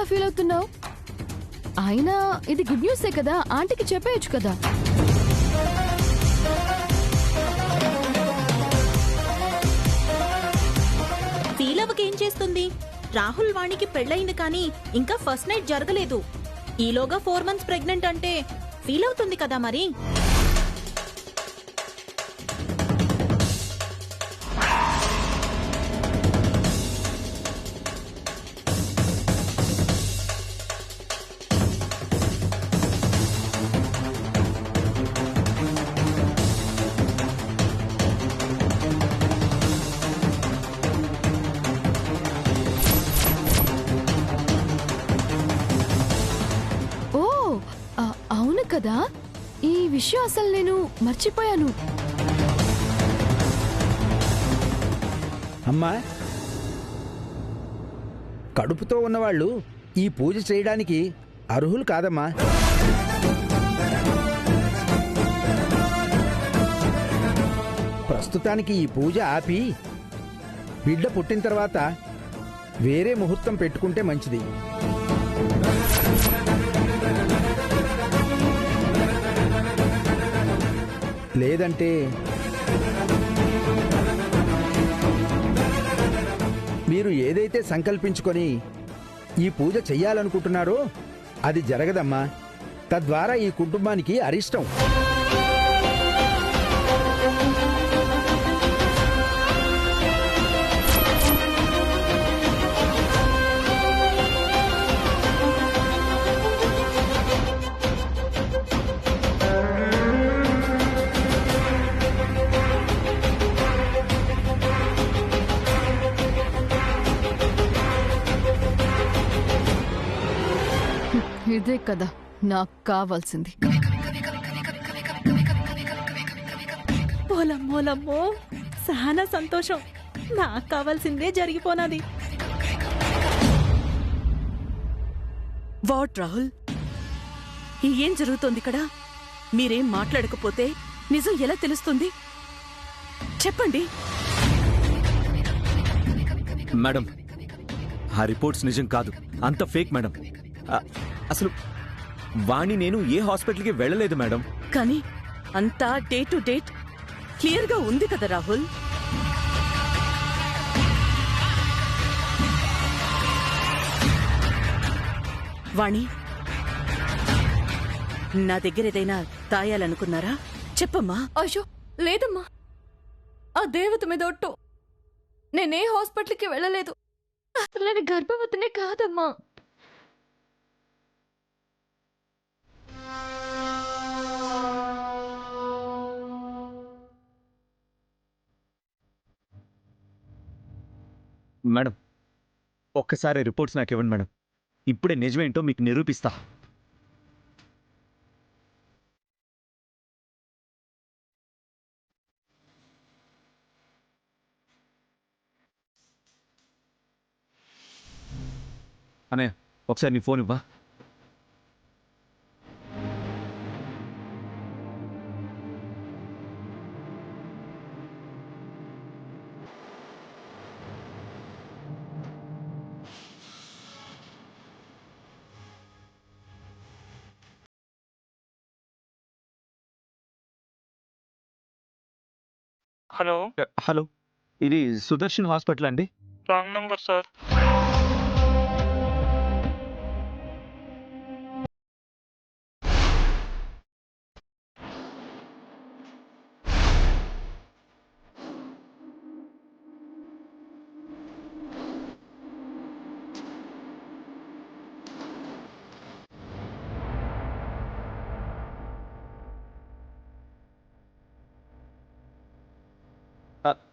Feel అవుతున్నావు? అయినా ఇది గుడ్ న్యూసే కదా, ఆంటీకి చెప్పేయచ్చు కదా. ఫీల్ అవ్వకేం చేస్తుంది? రాహుల్ వాణికి పెళ్ళయింది కానీ ఇంకా ఫస్ట్ నైట్ జరగలేదు. ఈలోగా 4 months ప్రెగ్నెంట్ అంటే ఫీల్ అవుతుంది కదా మరి. అవును కదా, ఈ విషయం అసలు నేను మర్చిపోయాను. అమ్మా, కడుపుతో ఉన్నవాళ్ళు ఈ పూజ చేయడానికి అర్హులు కాదమ్మా. ప్రస్తుతానికి ఈ పూజ ఆపి బిడ్డ పుట్టిన తర్వాత వేరే ముహూర్తం పెట్టుకుంటే మంచిది. లేదంటే మీరు ఏదైతే సంకల్పించుకొని ఈ పూజ చెయ్యాలనుకుంటున్నారో అది జరగదమ్మా. తద్వారా ఈ కుటుంబానికి అరిష్టం. ఇదే కదా నాకు కావాల్సింది. పోలమ్మోలమ్మో, చాలా సంతోషం. నాకు కావాల్సిందే జరిగిపోనాది. వాట్ రాహుల్, ఏం జరుగుతోంది ఇక్కడ? మీరేం మాట్లాడకపోతే నిజం ఎలా తెలుస్తుంది? చెప్పండి. మేడం, ఆ రిపోర్ట్స్ నిజం కాదు, అంత ఫేక్ మేడం. అసలు వాణి నేను ఏ హాస్పిటల్కి వెళ్ళలేదు మేడం. కానీ అంతా డే టు డేట్ క్లియర్గా ఉంది కదా రాహుల్. వాణి, నా దగ్గర ఏదైనా తాయాలనుకున్నారా? చెప్పమ్మా. అయ్యో లేదమ్మా, ఆ దేవత మీద ఒట్టు. నేనే హాస్పిటల్కి వెళ్ళలేదు. అసలు నేను గర్భవతినే కాదమ్మా. మేడం, ఒక్కసారి రిపోర్ట్స్ నాకు ఇవ్వండి మేడం. ఇప్పుడే నిజమేంటో మీకు నిరూపిస్తా. అన్నయ్య, ఒకసారి నీ ఫోన్ ఇవ్వా. హలో హలో, ఇది సుదర్శన్ హాస్పిటల్ అండి? Wrong number sir.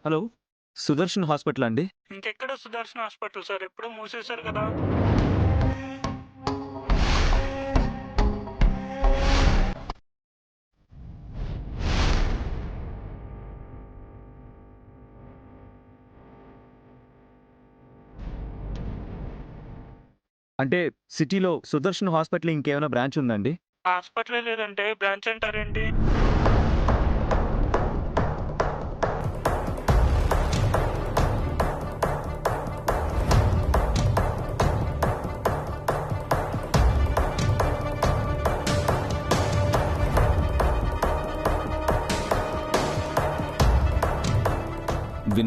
Hello, Sudarshan hospital అండి? ఇంకెక్కడ సుదర్శన్ హాస్పిటల్ సార్, ఎప్పుడో మూసేశారు కదా. అంటే సిటీలో సుదర్శన్ హాస్పిటల్ ఇంకేమైనా బ్రాంచ్ ఉందండి? హాస్పిటల్ లేదంటే బ్రాంచ్ అంటారేంటి?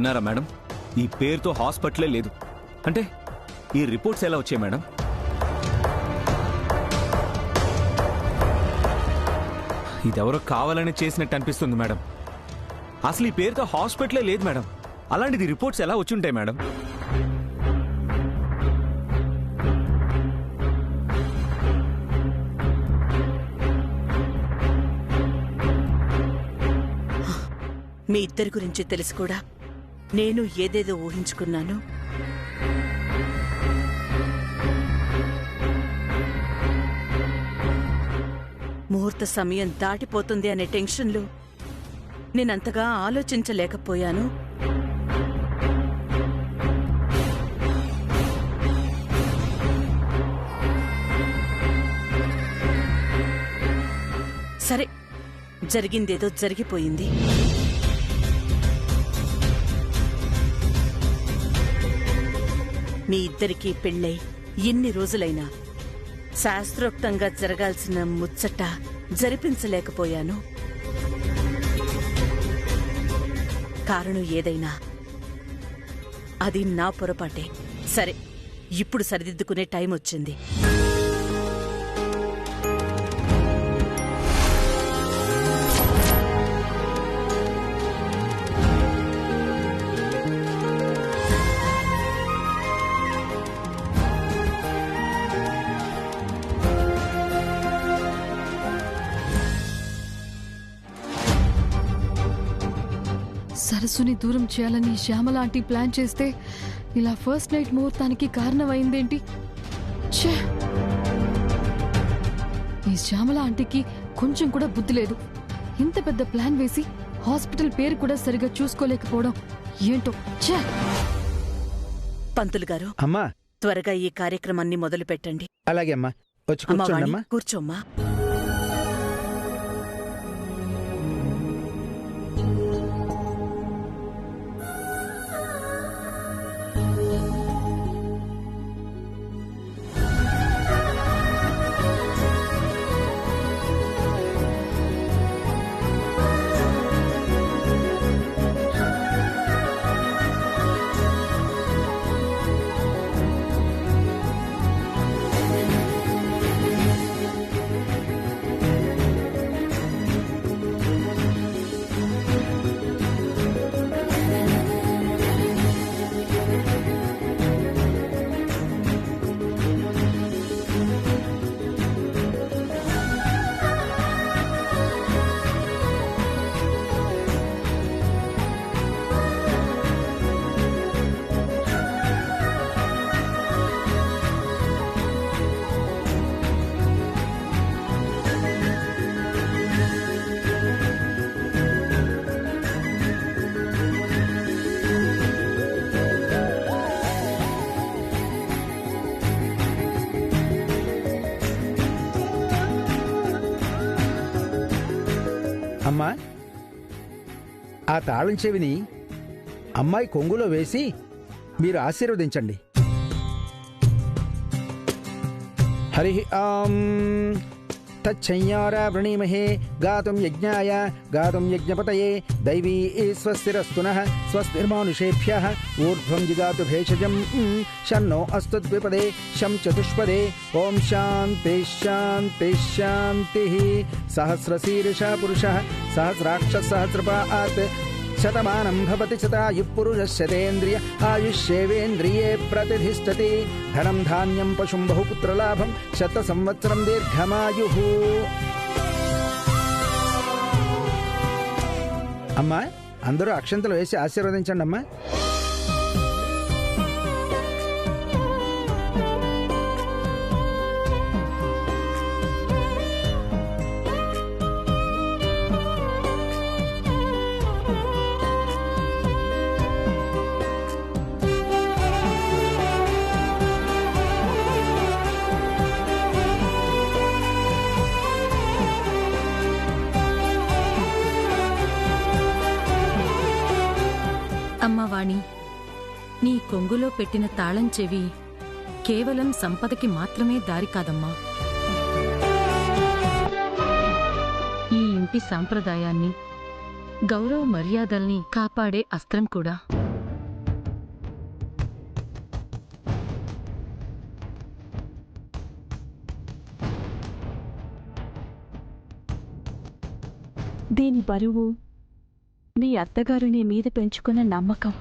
విన్నారా మేడం? ఈ పేరుతో హాస్పిటలే లేదు అంటే ఈ రిపోర్ట్స్ ఎలా వచ్చాయి మేడం? ఇదెవరో కావాలని చేసినట్టు అనిపిస్తుంది మేడం. అసలు ఈ పేరుతో హాస్పిటలే లేదు మేడం. అలాంటిది రిపోర్ట్స్ ఎలా వచ్చి ఉంటాయి మేడం? మీ ఇద్దరి గురించి తెలిసి కూడా నేను ఏదేదో ఊహించుకున్నాను. ముహూర్త సమయం దాటిపోతుంది అనే టెన్షన్లో నేనంతగా ఆలోచించలేకపోయాను. సరే, జరిగిందేదో జరిగిపోయింది. మీ ఇద్దరికీ పెళ్ళై ఎన్ని రోజులైనా శాస్త్రోక్తంగా జరగాల్సిన ముచ్చట జరిపించలేకపోయాను. కారణం ఏదైనా అది నా పొరపాటే. సరే, ఇప్పుడు సరిదిద్దుకునే టైం వచ్చింది. సరస్సుని దూరం చేయాలని శ్యామల ఆంటీ ప్లాన్ చేస్తే ఇలా ఫస్ట్ నైట్ ముహూర్తానికి కారణమైందేంటి? ఛే! ఈ శ్యామల ఆంటీకి కొంచెం కూడా బుద్ధి లేదు. ఇంత పెద్ద ప్లాన్ వేసి హాస్పిటల్ పేరు కూడా సరిగా చూసుకోలేకపోవడం ఏంటో. ఛే! పంతులు గారు, అమ్మా, త్వరగా ఈ కార్యక్రమాన్ని మొదలు పెట్టండి. అలాగే అమ్మా. వచ్చి అమ్మా కూర్చోండి వాణి, అమ్మా. కూర్చోమ్మా. అమ్మా, ఆ తాళం చెవిని అమ్మాయి కొంగులో వేసి మీరు ఆశీర్వదించండి. హరి ఓం తచ్చయ్యారా వృణీమహే గాతుం యజ్ఞాయ గాతుం యజ్ఞపతయే దైవీ స్వస్తిరస్తునః స్వస్తిర్మానుషేభ్యః ఊర్ధ్వం జిగాతు భేషజం షన్నో అస్తు ద్విపదే శం చతుష్పదే ఓం శాంతి శాంతి శాంతి. సహస్రశీర్ష పురుషః సహస్రాక్ష సహస్రపాత్ శతమానం భవతి శతాయుః పురుషः శతేంద్రియ ఆయుష్యేవేంద్రియే ప్రతిష్ఠతి. ధనం ధాన్యం పశుం బహుపుత్రలాభం శత సంవత్సరం దీర్ఘమాయుః. అమ్మా, అందరూ అక్షంతలు వేసి ఆశీర్వదించండి అమ్మా. అమ్మవాణి, నీ కొంగులో పెట్టిన తాళం చెవి కేవలం సంపదకి మాత్రమే దారి కాదమ్మా, ఈ ఇంటి సాంప్రదాయాన్ని, గౌరవ మర్యాదల్ని కాపాడే అస్త్రం కూడా. దీని బరువు మీ అత్తగారు నీ మీద పెంచుకున్న నమ్మకం.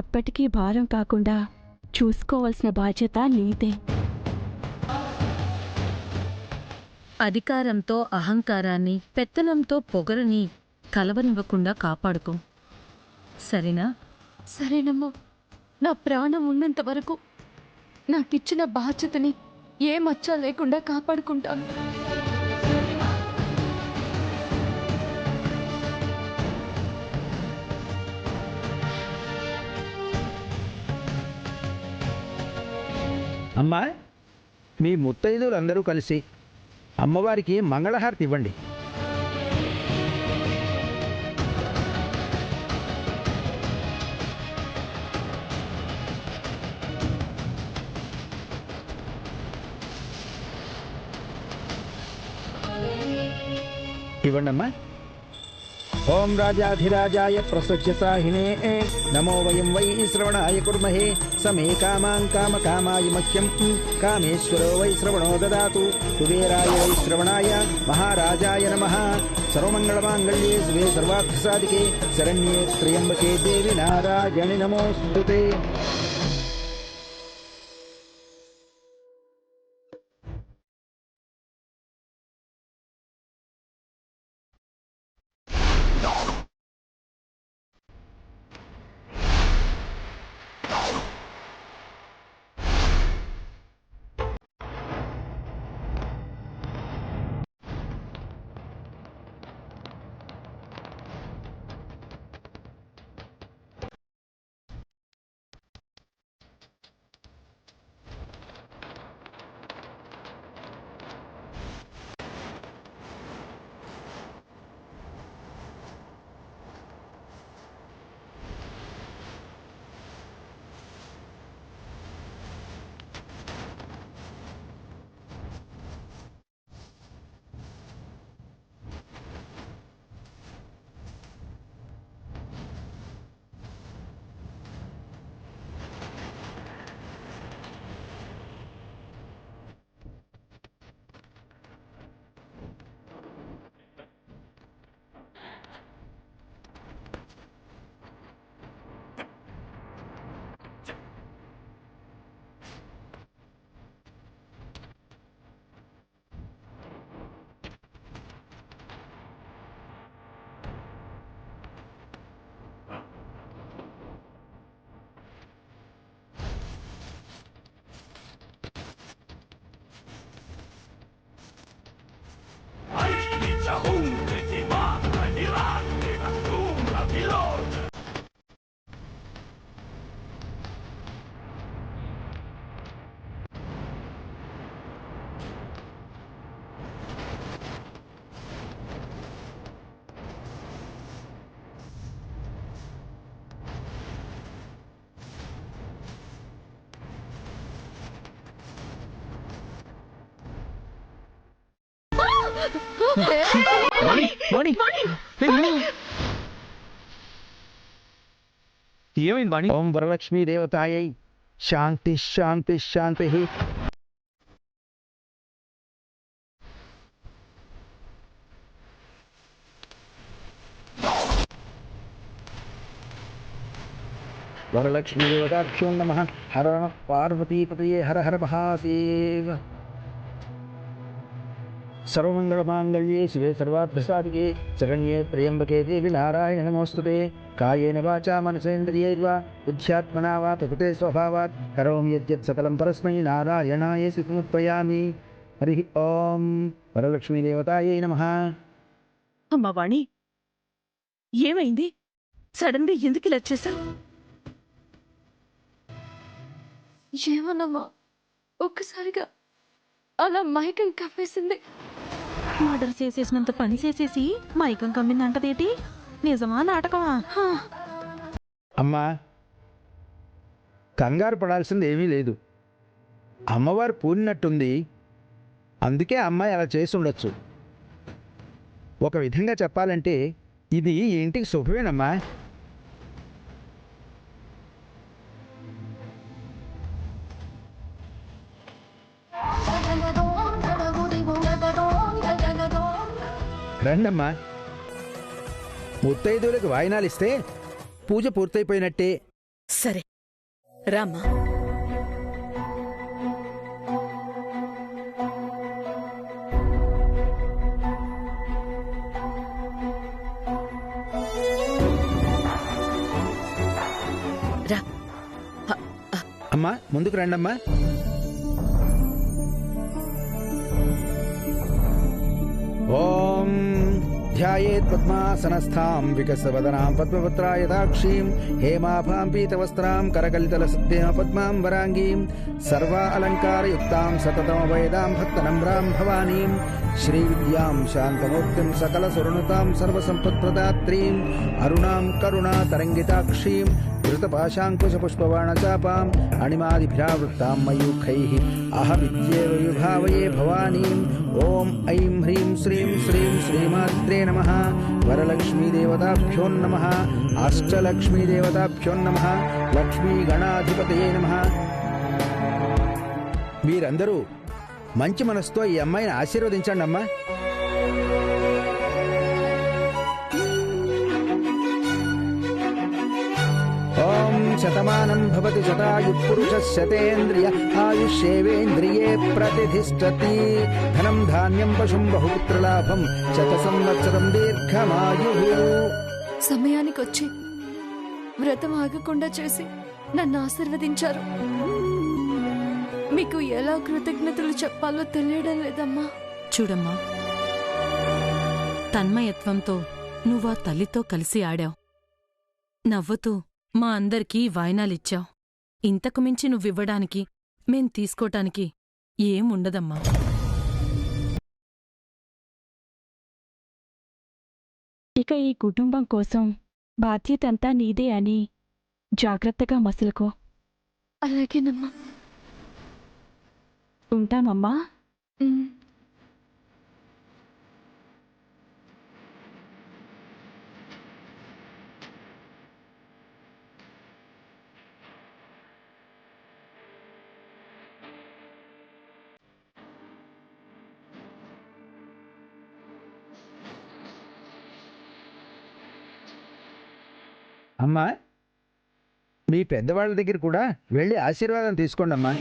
ఎప్పటికీ భారం కాకుండా చూసుకోవాల్సిన బాధ్యత నీదే. అధికారంతో అహంకారాన్ని, పెత్తనంతో పొగరుని కలవనివ్వకుండా కాపాడుకో. సరేనా? సరేనమ్మా. నా ప్రాణం ఉన్నంత వరకు నాకిచ్చిన బాధ్యతని ఏ మచ్చ లేకుండా కాపాడుకుంటాను. అమ్మా, మీ ముత్తైదువులందరూ కలిసి అమ్మవారికి మంగళహారతి ఇవ్వండి. ఇవ్వండమ్మా. ఓం రాజాధిరాజాయ ప్రసజ్యసాహినే నమో వయం వై శ్రవణాయ కుర్మహే సమే కామాం కామకామాయ మహ్యం కామేశ్వరో వై శ్రవణో దదాతు కుబేరాయ వై శ్రవణాయ మహారాజాయ నమః. సర్వమంగళమాంగళ్యే శివే సర్వార్థసాధికే శరణ్యే త్ర్యంబకే దేవి నారాయణి నమోస్తుతే. ఏమైంది వాణి? ఓం వరలక్ష్మీ దేవతాయై శాంతి శాంతి శాంతి. వరలక్ష్మీ దేవతాభ్యో నమః. హర నమః పార్వతీపతయే హర హర మహాదేవ. సర్వమంగళమాంగళ్యే శివే సర్వార్థసాధికే శరణ్యే త్ర్యంబకే దేవి నారాయణి నమోస్తుతే. కాయేన వాచా మనసేంద్రియైర్వా బుద్ధ్యాత్మనా వా ప్రకృతే స్వభావాత్ కరోమి యద్యత్ సకలం పరస్మై నారాయణాయేతి సమర్పయామి. హరి ఓం వరలక్ష్మీ దేవతాయై నమః. అమ్మా వాణి, ఏమైంది? సడన్గా ఎందుకు ఇలా చేశావు? ఏమోనమ్మా, ఒక్కసారిగా అలా మైకం కప్పేసింది. మర్డర్ చేసేసినంత పని చేసేసి మైకం కమ్మిందంటదేటి? నిజమా నాటకమా? అమ్మా, కంగారు పడాల్సింది ఏమీ లేదు. అమ్మవారు పూనినట్టుంది, అందుకే అమ్మాయి అలా చేసి ఉండొచ్చు. ఒక విధంగా చెప్పాలంటే ఇది ఈ ఇంటికి శుభమేనమ్మా. రండమ్మా. ముత్తైదువులకు వాయినాలు ఇస్తే పూజ పూర్తయిపోయినట్టే. సరే రామ్మా. రా. అమ్మా ముందుకు రండమ్మా. ఓం ధ్యాయేత్ పద్మాసనస్థాం వికసవదనాం పద్మపత్రాయదాక్షీం హేమాభాం పీతవస్త్రాం కరకలితలసద్దేమ పద్మాం వరాంగీం సర్వా అలంకారయుక్తాం సతతమవేదాం భక్తనమ్రాం భవానీం శ్రీవిద్యాం శాంతమూర్తిం సకలసురనుతాం సర్వసంపత్ప్రదాత్రీం అరుణాం కరుణాతరంగితాక్షీం ధృతపాశాంకుశపుష్పబాణచాపాం అణిమాదిభిరావృత్తాం మయూఖైః అహమిత్యేవ విభావయే భవానీం. ఓం ఐం హ్రీం శ్రీం శ్రీం శ్రీమాత్రే నమః. వరలక్ష్మీదేవతాభ్యో నమః. అష్టలక్ష్మీదేవతాభ్యో నమః. లక్ష్మీగణాధిపతయే నమః. మీరందరూ మంచి మనసుతో ఈ అమ్మాయిని ఆశీర్వదించండి అమ్మా. ఓం శతమానం భవతి శతాయు పురుష శతేంద్రియ ఆయుష్యేవేంద్రియే ప్రతిష్ఠతి. ధనం ధాన్యం పశుం బహుపుత్రలాభం శత సంవత్సరం దీర్ఘమాయు. సమయానికి వచ్చి వ్రతం ఆగకుండా చేసి నన్ను ఆశీర్వదించారు. మీకు ఎలా కృతజ్ఞతలు చెప్పాలో తెలియడం లేదమ్మా. చూడమ్మా, తన్మయత్వంతో నువ్వా తల్లితో కలిసి ఆడావు. నవ్వుతూ మా అందరికీ వాయినాలిచ్చావు. ఇంతకు మించి నువ్వివ్వడానికి మేం తీసుకోటానికి ఏముండదమ్మా. ఇక ఈ కుటుంబం కోసం బాధ్యతంతా నీదే అని జాగ్రత్తగా మసులుకో. అలాగేనమ్మా. ఉంటామమ్మా. అమ్మా మీ పెద్దవాళ్ళ దగ్గర కూడా వెళ్ళి ఆశీర్వాదం తీసుకోండి అమ్మా.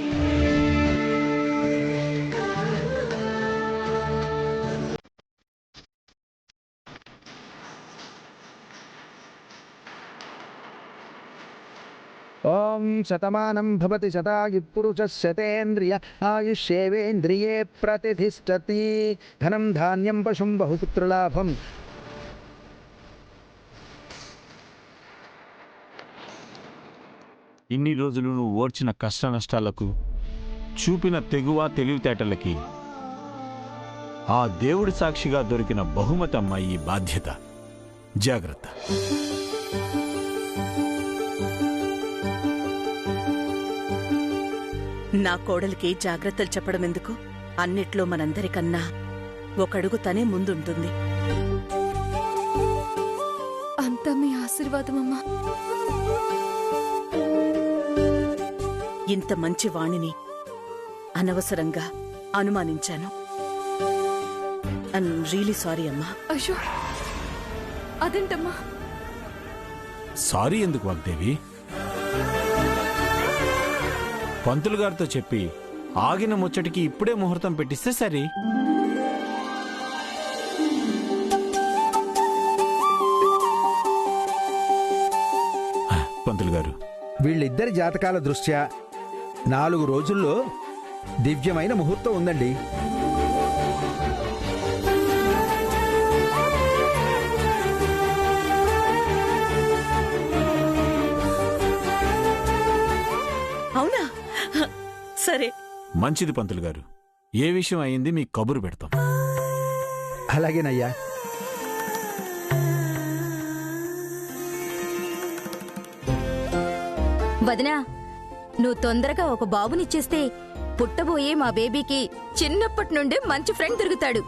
ఓం శతమానం భవతి శతాయు పురుష శతేంద్రియ ఆయుష్యేవేంద్రియే ప్రతిష్ఠతి. ధనం ధాన్యం పశుం బహుపుత్రలాభం. ఇన్ని రోజులు నువ్వు ఓర్చిన కష్ట నష్టాలకు, చూపిన తెగువ తెలివితేటలకి ఆ దేవుడి సాక్షిగా దొరికిన బహుమతమ్మ ఈ బాధ్యత. జాగ్రత్త. నా కోడలికి జాగ్రత్తలు చెప్పడం ఎందుకు? అన్నిట్లో మనందరికన్నా ఒకడుగు తనే ముందుంటుంది. అంతా మీ ఆశీర్వాదమమ్మా. ఇంత మంచి వాణిని అనవసరంగా అనుమానించాను. ఐమ్ రియలీ సారీ అమ్మా. అయ్యో, అదేంటమ్మా? సారీ ఎందుకు వాగ్దేవి? పంతులు గారితో చెప్పి ఆగిన ముచ్చటికి ఇప్పుడే ముహూర్తం పెట్టిస్తే సరి. పంతులు గారు, వీళ్ళిద్దరి జాతకాల దృష్ట్యా 4 రోజుల్లో దివ్యమైన ముహూర్తం ఉందండి. అవునా? సరే. మంచిది పంతులు గారు. ఏ విషయం అయింది మీకు కబురు పెడతాం. అలాగేనయ్యా. వదినా, నువ్వు తొందరగా ఒక బాబునిచ్చేస్తే పుట్టబోయే మా బేబీకి చిన్నప్పటి నుండి మంచి ఫ్రెండ్ దొరుకుతాడు.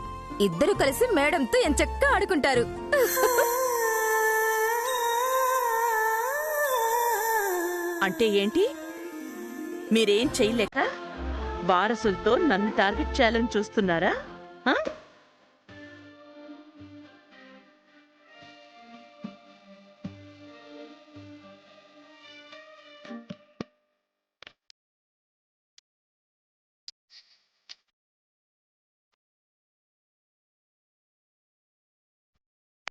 ఇద్దరు కలిసి మేడంతో ఎంచక్కా ఆడుకుంటారు. అంటే ఏంటి? మీరేం చెయ్యలేక వారసులతో నన్ను టార్గెట్ చేయాలని చూస్తున్నారా?